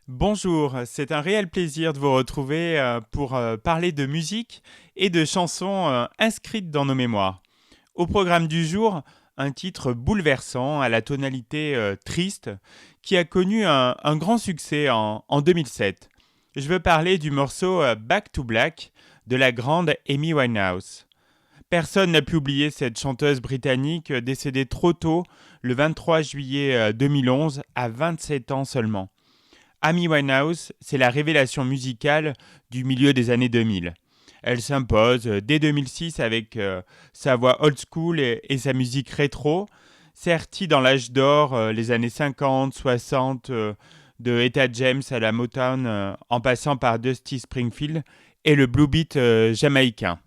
Bonjour, c'est un réel plaisir de vous retrouver pour parler de musique et de chansons inscrites dans nos mémoires. Au programme du jour, un titre bouleversant à la tonalité triste qui a connu un grand succès en 2007. Je veux parler du morceau Back to Black de la grande Amy Winehouse. Personne n'a pu oublier cette chanteuse britannique décédée trop tôt le 23 juillet 2011 à 27 ans seulement. Amy Winehouse, c'est la révélation musicale du milieu des années 2000. Elle s'impose dès 2006 avec sa voix old school et sa musique rétro, sertie dans l'âge d'or, les années 50, 60, de Etta James à la Motown, en passant par Dusty Springfield et le blue beat jamaïcain.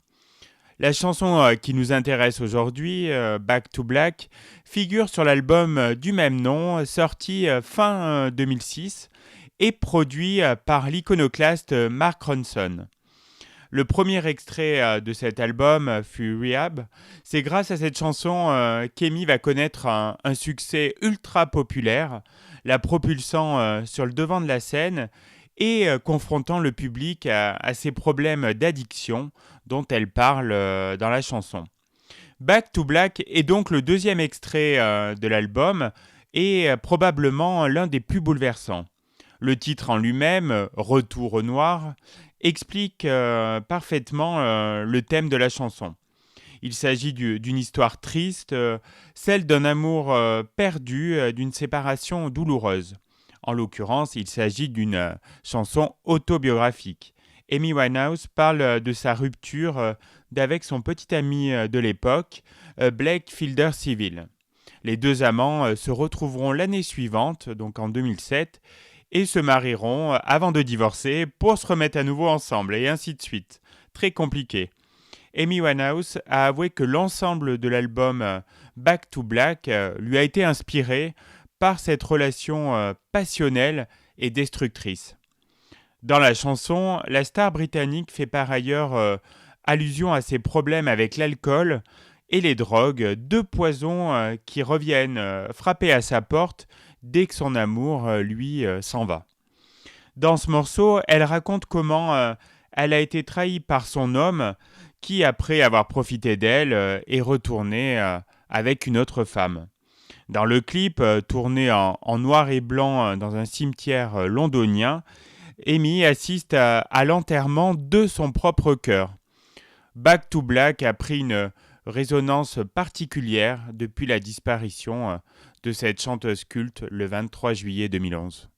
La chanson qui nous intéresse aujourd'hui, Back to Black, figure sur l'album du même nom, sorti fin 2006 et produit par l'iconoclaste Mark Ronson. Le premier extrait de cet album fut Rehab. C'est grâce à cette chanson qu'Amy va connaître un succès ultra populaire, la propulsant sur le devant de la scène et confrontant le public à ses problèmes d'addiction dont elle parle dans la chanson. Back to Black est donc le deuxième extrait de l'album et probablement l'un des plus bouleversants. Le titre en lui-même, Retour au noir, explique parfaitement le thème de la chanson. Il s'agit d'une histoire triste, celle d'un amour perdu, d'une séparation douloureuse. En l'occurrence, il s'agit d'une chanson autobiographique. Amy Winehouse parle de sa rupture d'avec son petit ami de l'époque, Blake Fielder Civil. Les deux amants se retrouveront l'année suivante, donc en 2007, et se marieront avant de divorcer pour se remettre à nouveau ensemble, et ainsi de suite. Très compliqué. Amy Winehouse a avoué que l'ensemble de l'album Back to Black lui a été inspiré par cette relation passionnelle et destructrice. Dans la chanson, la star britannique fait par ailleurs allusion à ses problèmes avec l'alcool et les drogues, deux poisons qui reviennent frapper à sa porte dès que son amour, lui, s'en va. Dans ce morceau, elle raconte comment elle a été trahie par son homme qui, après avoir profité d'elle, est retourné avec une autre femme. Dans le clip, tourné en noir et blanc dans un cimetière londonien, Amy assiste à l'enterrement de son propre cœur. Back to Black a pris une résonance particulière depuis la disparition de cette chanteuse culte le 23 juillet 2011.